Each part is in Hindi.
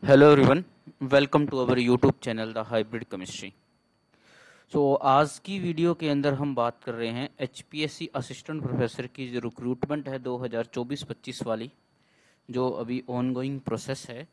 Hello everyone, welcome to our YouTube channel the hybrid chemistry. आज की वीडियो के अंदर हम बात कर रहे हैं एचपीएससी असिस्टेंट प्रोफेसर की जो रिक्रूटमेंट है 2024-25 वाली, जो अभी ऑनगोइंग प्रोसेस है,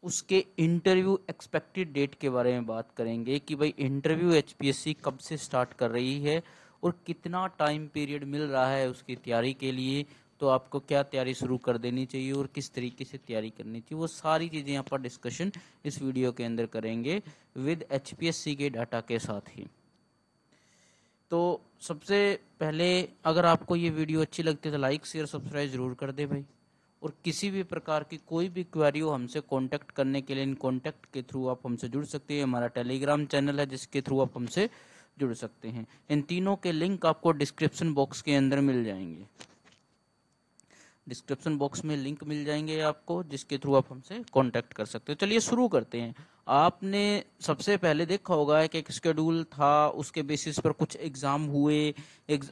उसके इंटरव्यू एक्सपेक्टेड डेट के बारे में बात करेंगे कि भाई इंटरव्यू एचपीएससी कब से स्टार्ट कर रही है और कितना टाइम पीरियड मिल रहा है उसकी तैयारी के लिए। तो आपको क्या तैयारी शुरू कर देनी चाहिए और किस तरीके से तैयारी करनी चाहिए, वो सारी चीज़ें यहाँ पर डिस्कशन इस वीडियो के अंदर करेंगे विद एचपीएससी के डाटा के साथ ही। तो सबसे पहले, अगर आपको ये वीडियो अच्छी लगती है तो लाइक शेयर सब्सक्राइब जरूर कर दे भाई। और किसी भी प्रकार की कोई भी क्वेरी हो हमसे कांटेक्ट करने के लिए इन कांटेक्ट के थ्रू आप हमसे जुड़ सकते हैं। हमारा टेलीग्राम चैनल है जिसके थ्रू आप हमसे जुड़ सकते हैं। इन तीनों के लिंक आपको डिस्क्रिप्शन बॉक्स के अंदर मिल जाएंगे। डिस्क्रिप्शन बॉक्स में लिंक मिल जाएंगे आपको, जिसके थ्रू आप हमसे कांटेक्ट कर सकते हो। चलिए शुरू करते हैं। आपने सबसे पहले देखा होगा कि एक शेड्यूल था, उसके बेसिस पर कुछ एग्जाम हुए।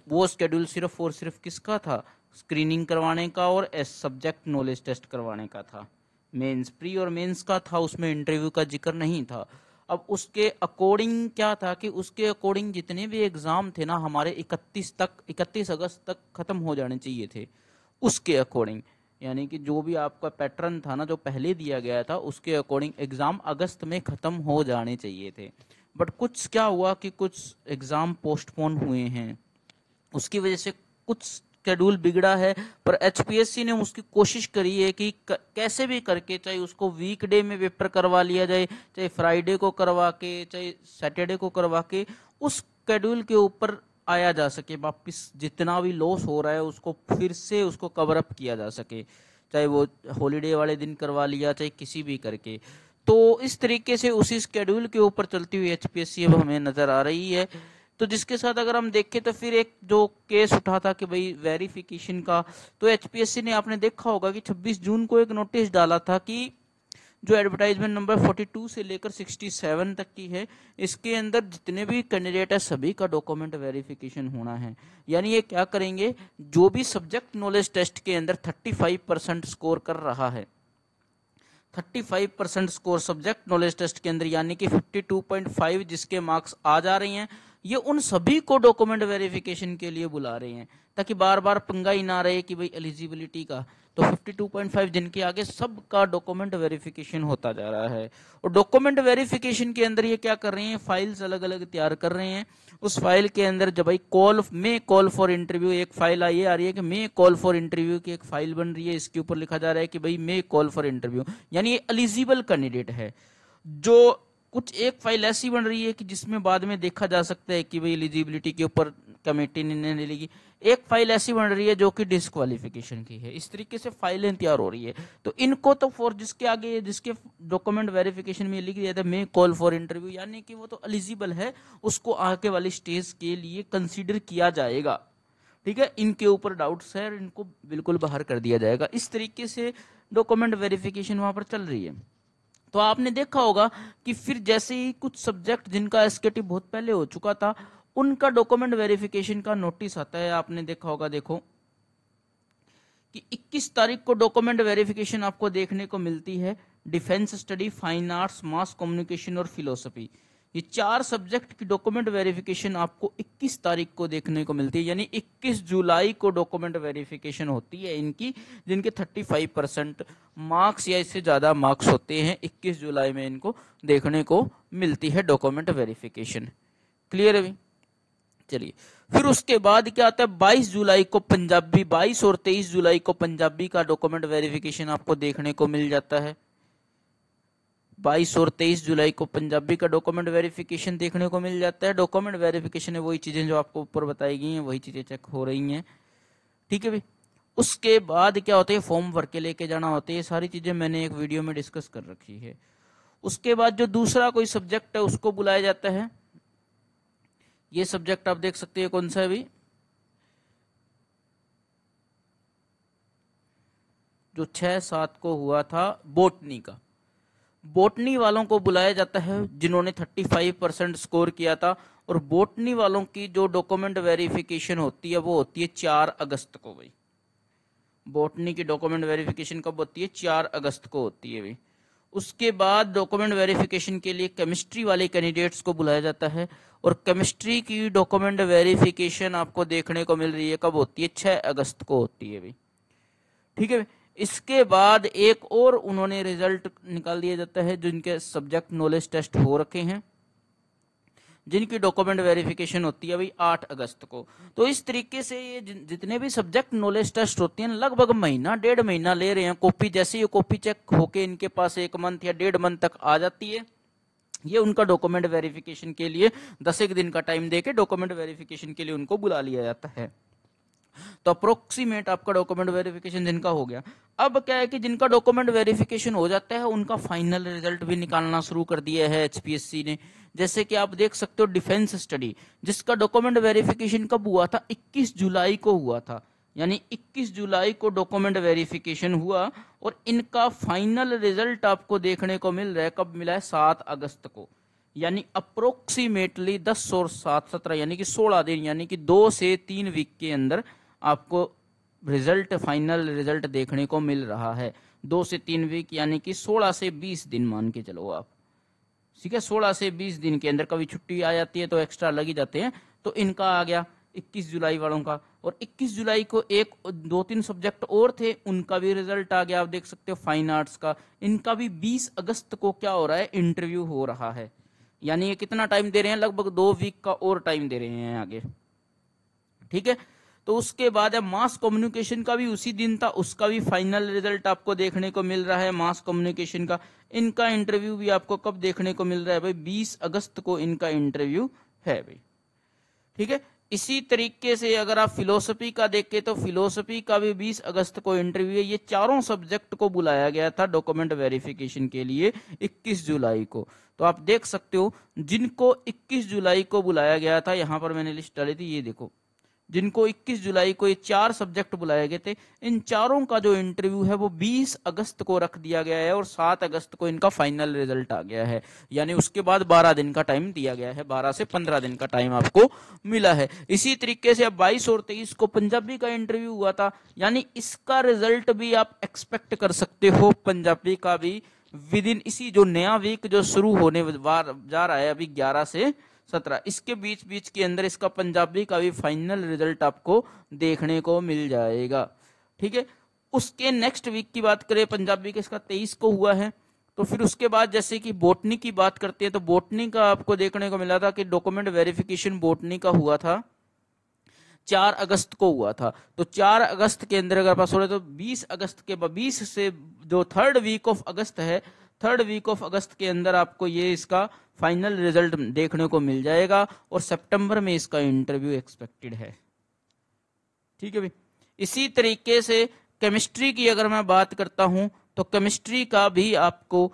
वो शेड्यूल सिर्फ और सिर्फ किसका था? स्क्रीनिंग करवाने का और सब्जेक्ट नॉलेज टेस्ट करवाने का था। मेंस, प्री और मेंस का था, उसमें इंटरव्यू का जिक्र नहीं था। अब उसके अकॉर्डिंग क्या था कि उसके अकॉर्डिंग जितने भी एग्जाम थे ना हमारे 31 अगस्त तक खत्म हो जाने चाहिए थे। उसके अकॉर्डिंग, यानी कि जो भी आपका पैटर्न था ना जो पहले दिया गया था, उसके अकॉर्डिंग एग्जाम अगस्त में खत्म हो जाने चाहिए थे। बट कुछ क्या हुआ कि कुछ एग्जाम पोस्टपोन हुए हैं, उसकी वजह से कुछ शेड्यूल बिगड़ा है। पर एचपीएससी ने उसकी कोशिश करी है कि कैसे भी करके, चाहे उसको वीकडे में पेपर करवा लिया जाए, चाहे फ्राइडे को करवा के, चाहे सैटरडे को करवा के, उस शेड्यूल के ऊपर आया जा सके वापिस। जितना भी लॉस हो रहा है उसको फिर से उसको कवर अप किया जा सके, चाहे वो हॉलीडे वाले दिन करवा लिया, चाहे किसी भी करके। तो इस तरीके से उसी शेड्यूल के ऊपर चलती हुई एचपीएससी अब हमें नजर आ रही है। तो जिसके साथ अगर हम देखें तो फिर एक जो केस उठा था कि भाई वेरिफिकेशन का, तो एचपीएससी ने, आपने देखा होगा कि 26 जून को एक नोटिस डाला था कि जो एडवर्टाइजमेंट नंबर 42 से लेकर 67 तक की है, इसके अंदर जितने भी कैंडिडेट है सभी का डॉक्यूमेंट वेरिफिकेशन होना है। यानी ये क्या करेंगे, जो भी सब्जेक्ट नॉलेज टेस्ट के अंदर 35% स्कोर कर रहा है, 35% स्कोर सब्जेक्ट नॉलेज टेस्ट के अंदर, यानी कि 52.5 जिसके मार्क्स आ जा रहे हैं, ये उन सभी को डॉक्यूमेंट वेरिफिकेशन के लिए बुला रहे हैं, ताकि बार बार पंगा ही ना रहे कि भाई एलिजिबिलिटी का। तो 52.5 जिनके आगे सबका डॉक्यूमेंट वेरिफिकेशन होता जा रहा है। और डॉक्यूमेंट वेरिफिकेशन के अंदर ये क्या कर रहे हैं, फाइल्स अलग अलग तैयार कर रहे हैं। उस फाइल के अंदर जब भाई कॉल फॉर इंटरव्यू, एक फाइल आई आ रही है कि मे कॉल फॉर इंटरव्यू की एक फाइल बन रही है, इसके ऊपर लिखा जा रहा है कि भाई मे कॉल फॉर इंटरव्यू, यानी ये एलिजिबल कैंडिडेट है। जो कुछ एक फाइल ऐसी बन रही है कि जिसमें बाद में देखा जा सकता है कि भाई एलिजिबिलिटी के ऊपर कमेटी निर्णय ले लेगी। एक फाइल ऐसी बन रही है जो कि डिस्क्वालिफिकेशन की है। इस तरीके से फाइलें तैयार हो रही है। तो इनको तो फॉर जिसके आगे, जिसके डॉक्यूमेंट वेरिफिकेशन में लिख दिया था मे कॉल फॉर इंटरव्यू, यानी कि वो तो एलिजिबल है, उसको आगे वाली स्टेज के लिए कंसीडर किया जाएगा। ठीक है, इनके ऊपर डाउट्स है, इनको बिल्कुल बाहर कर दिया जाएगा। इस तरीके से डॉक्यूमेंट वेरिफिकेशन वहां पर चल रही है। तो आपने देखा होगा कि फिर जैसे ही कुछ सब्जेक्ट जिनका एसकेटी बहुत पहले हो चुका था, उनका डॉक्यूमेंट वेरिफिकेशन का नोटिस आता है। आपने देखा होगा, देखो कि 21 तारीख को डॉक्यूमेंट वेरिफिकेशन आपको देखने को मिलती है। Defence study, fine arts, mass communication और फिलोसफी, ये 4 सब्जेक्ट की डॉक्यूमेंट वेरिफिकेशन आपको 21 तारीख को देखने को मिलती है। यानी 21 जुलाई को डॉक्यूमेंट वेरिफिकेशन होती है इनकी, जिनके 35% मार्क्स या इससे ज्यादा मार्क्स होते हैं, 21 जुलाई में इनको देखने को मिलती है डॉक्यूमेंट वेरिफिकेशन। क्लियर है? चलिए, फिर उसके बाद क्या आता है, 22 जुलाई को पंजाबी, 22 और 23 जुलाई को पंजाबी का डॉक्यूमेंट वेरिफिकेशन आपको देखने को मिल जाता है। 22 और 23 जुलाई को पंजाबी का डॉक्यूमेंट वेरिफिकेशन देखने को मिल जाता है। डॉक्यूमेंट वेरिफिकेशन है वही चीजें जो आपको ऊपर बताई गई हैं, वही चीजें चेक हो रही हैं। ठीक है भाई। उसके बाद क्या होता है, फॉर्म भर के लेके जाना होता है। ये सारी चीजें मैंने एक वीडियो में डिस्कस कर रखी है। उसके बाद जो दूसरा कोई सब्जेक्ट है उसको बुलाया जाता है। ये सब्जेक्ट आप देख सकते हैं कौन सा है भाई, जो 6-7 को हुआ था, बोटनी का। बोटनी वालों को बुलाया जाता है जिन्होंने 35% स्कोर किया था। और बोटनी वालों की जो डॉक्यूमेंट वेरिफिकेशन होती है वो होती है 4 अगस्त को भाई। बोटनी की डॉक्यूमेंट वेरिफिकेशन कब होती है? 4 अगस्त को होती है भाई। उसके बाद डॉक्यूमेंट वेरिफिकेशन के लिए केमिस्ट्री वाले कैंडिडेट्स को बुलाया जाता है, और केमिस्ट्री की डॉक्यूमेंट वेरिफिकेशन आपको देखने को मिल रही है कब होती है, 6 अगस्त को होती है भाई। ठीक है, इसके बाद एक और उन्होंने रिजल्ट निकाल दिया जाता है, जिनके सब्जेक्ट नॉलेज टेस्ट हो रखे हैं, जिनकी डॉक्यूमेंट वेरिफिकेशन होती है भाई 8 अगस्त को। तो इस तरीके से ये जितने भी सब्जेक्ट नॉलेज टेस्ट होते हैं लगभग महीना 1.5 महीना ले रहे हैं कॉपी। जैसे ये कॉपी चेक होके इनके पास 1 मंथ या 1.5 मंथ तक आ जाती है, ये उनका डॉक्यूमेंट वेरिफिकेशन के लिए 10 एक दिन का टाइम देके डॉक्यूमेंट वेरिफिकेशन के लिए उनको बुला लिया जाता है। तो अप्रोक्सीमेट आपका डॉक्यूमेंट वेरिफिकेशन जिनका हो गया। अब क्या है कि जिनका डॉक्यूमेंट वेरिफिकेशन हो जाता है उनका फाइनल रिजल्ट भी निकालना शुरू कर दिया है एचपीएससी ने। जैसे कि आप देख सकते हो डिफेंस स्टडी, जिसका डॉक्यूमेंट वेरिफिकेशन कब हुआ था, 21 जुलाई को हुआ था, यानी 21 जुलाई को डॉक्यूमेंट वेरिफिकेशन हुआ, और इनका फाइनल रिजल्ट आपको देखने को मिल रहा है कब मिला है, 7 अगस्त को। यानी अप्रोक्सीमेटली 10 और 7 17 यानी कि 16 दिन, यानी कि 2 से 3 वीक के अंदर आपको रिजल्ट, फाइनल रिजल्ट देखने को मिल रहा है। 2 से 3 वीक यानी कि 16 से 20 दिन मान के चलो आप, ठीक है। 16 से 20 दिन के अंदर, कभी छुट्टी आ जाती है तो एक्स्ट्रा लग ही जाते हैं। तो इनका आ गया 21 जुलाई वालों का, और 21 जुलाई को 2-3 सब्जेक्ट और थे, उनका भी रिजल्ट आ गया। आप देख सकते हो फाइन आर्ट्स का, इनका भी 20 अगस्त को क्या हो रहा है, इंटरव्यू हो रहा है। यानी ये कितना टाइम दे रहे हैं, लगभग 2 वीक का और टाइम दे रहे हैं आगे, ठीक है। तो उसके बाद है मास कम्युनिकेशन का भी उसी दिन था, उसका भी फाइनल रिजल्ट आपको देखने को मिल रहा है मास कम्युनिकेशन का। इनका इंटरव्यू भी आपको कब देखने को मिल रहा है भाई, 20 अगस्त को इनका इंटरव्यू है भाई, ठीक है। इसी तरीके से अगर आप फिलोसफी का देखें तो फिलोसफी का भी 20 अगस्त को इंटरव्यू है। ये चारों सब्जेक्ट को बुलाया गया था डॉक्यूमेंट वेरिफिकेशन के लिए 21 जुलाई को। तो आप देख सकते हो जिनको 21 जुलाई को बुलाया गया था, यहां पर मैंने लिस्ट डाली थी, ये देखो, जिनको 21 जुलाई को ये 4 सब्जेक्ट बुलाए गए थे, इन चारों का जो इंटरव्यू है वो 20 अगस्त को रख दिया गया है, और 7 अगस्त को इनका फाइनल रिजल्ट आ गया है। यानी उसके बाद 12 दिन का टाइम दिया गया है, 12 से 15 दिन का टाइम आपको मिला है। इसी तरीके से अब 22 और 23 को पंजाबी का इंटरव्यू हुआ था, यानी इसका रिजल्ट भी आप एक्सपेक्ट कर सकते हो पंजाबी का भी विद इन इसी जो नया वीक जो शुरू होने जा रहा है अभी 11 से 17, इसके बीच बीच के अंदर इसका पंजाबी का भी फाइनल रिजल्ट आपको देखने को मिल जाएगा, ठीक है। उसके नेक्स्ट वीक की बात करें पंजाबी के, इसका 23 को हुआ है। तो फिर उसके बाद जैसे कि बोटनी की बात करते हैं तो बोटनी का आपको देखने को मिला था कि डॉक्यूमेंट वेरिफिकेशन बोटनी का हुआ था 4 अगस्त को हुआ था। तो 4 अगस्त के अंदर अगर पास हो रहे तो 20 अगस्त के 20 से जो 3rd वीक ऑफ अगस्त है, 3rd वीक ऑफ अगस्त के अंदर आपको ये इसका फाइनल रिजल्ट देखने को मिल जाएगा, और सितंबर में इसका इंटरव्यू एक्सपेक्टेड है, ठीक है भाई। इसी तरीके से केमिस्ट्री की अगर मैं बात करता हूं तो केमिस्ट्री का भी आपको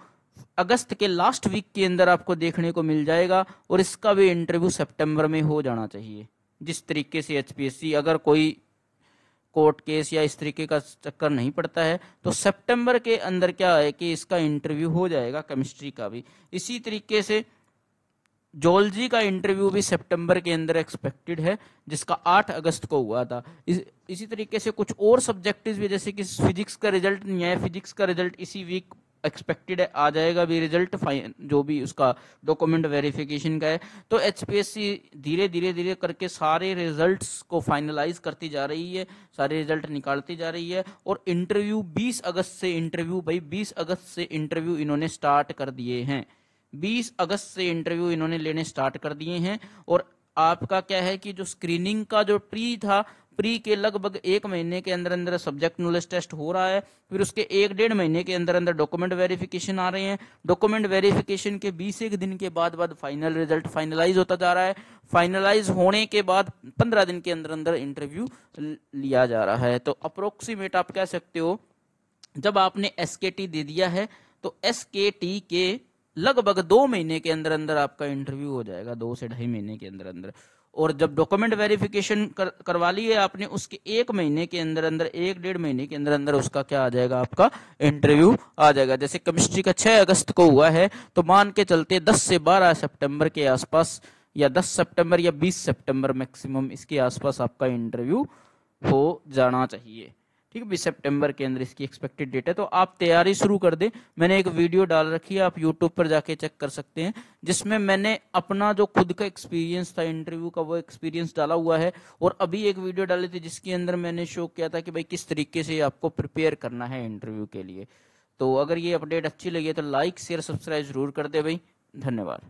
अगस्त के लास्ट वीक के अंदर आपको देखने को मिल जाएगा, और इसका भी इंटरव्यू सितंबर में हो जाना चाहिए। जिस तरीके से एचपीएससी अगर कोई कोर्ट केस या इस तरीके का चक्कर नहीं पड़ता है तो सितंबर के अंदर क्या है कि इसका इंटरव्यू हो जाएगा केमिस्ट्री का भी। इसी तरीके से जूलॉजी का इंटरव्यू भी सितंबर के अंदर एक्सपेक्टेड है, जिसका 8 अगस्त को हुआ था। इसी तरीके से कुछ और सब्जेक्टिव भी, जैसे कि फिजिक्स का रिजल्ट नहीं है, फिजिक्स का रिजल्ट इसी वीक एक्सपेक्टेड है, आ जाएगा भी रिजल्ट जो भी उसका डॉक्यूमेंट वेरिफिकेशन का है। तो एचपीएससी धीरे धीरे करके सारे रिजल्ट्स को फाइनलाइज करती जा रही है, सारे रिजल्ट निकालती जा रही है, और इंटरव्यू 20 अगस्त से इंटरव्यू भाई 20 अगस्त से इंटरव्यू इन्होंने स्टार्ट कर दिए हैं, 20 अगस्त से इंटरव्यू इन्होंने लेने स्टार्ट कर दिए हैं। और आपका क्या है कि जो स्क्रीनिंग का जो प्री था, प्री के लगभग 1 महीने के अंदर अंदर सब्जेक्ट नॉलेज टेस्ट हो रहा है, फिर उसके 1-1.5 महीने के अंदर अंदर डॉक्यूमेंट वेरिफिकेशन आ रहे हैं, डॉक्यूमेंट वेरिफिकेशन के 20 दिन के बाद फाइनल रिजल्ट फाइनलाइज होता जा रहा है, फाइनलाइज होने के बाद 15 दिन के अंदर अंदर इंटरव्यू लिया जा रहा है। तो अप्रोक्सीमेट आप कह सकते हो जब आपने एसकेटी दे दिया है तो एसकेटी के लगभग 2 महीने के अंदर अंदर आपका इंटरव्यू हो जाएगा, 2 से 2.5 महीने के अंदर अंदर। और जब डॉक्यूमेंट वेरिफिकेशन करवा लिए आपने, उसके 1 महीने के अंदर अंदर 1-1.5 महीने के अंदर अंदर उसका क्या आ जाएगा, आपका इंटरव्यू आ जाएगा। जैसे केमिस्ट्री का 6 अगस्त को हुआ है तो मान के चलते 10 से 12 सितंबर के आसपास, या 10 सितंबर या 20 सितंबर मैक्सिमम, इसके आसपास आपका इंटरव्यू हो जाना चाहिए, ठीक है, 20 सितंबर के अंदर इसकी एक्सपेक्टेड डेट है। तो आप तैयारी शुरू कर दें। मैंने एक वीडियो डाल रखी है, आप यूट्यूब पर जाके चेक कर सकते हैं, जिसमें मैंने अपना जो खुद का एक्सपीरियंस था इंटरव्यू का वो एक्सपीरियंस डाला हुआ है। और अभी एक वीडियो डाली थी जिसके अंदर मैंने शो किया था कि भाई किस तरीके से आपको प्रिपेयर करना है इंटरव्यू के लिए। तो अगर ये अपडेट अच्छी लगी है तो लाइक शेयर सब्सक्राइब जरूर कर दे भाई। धन्यवाद।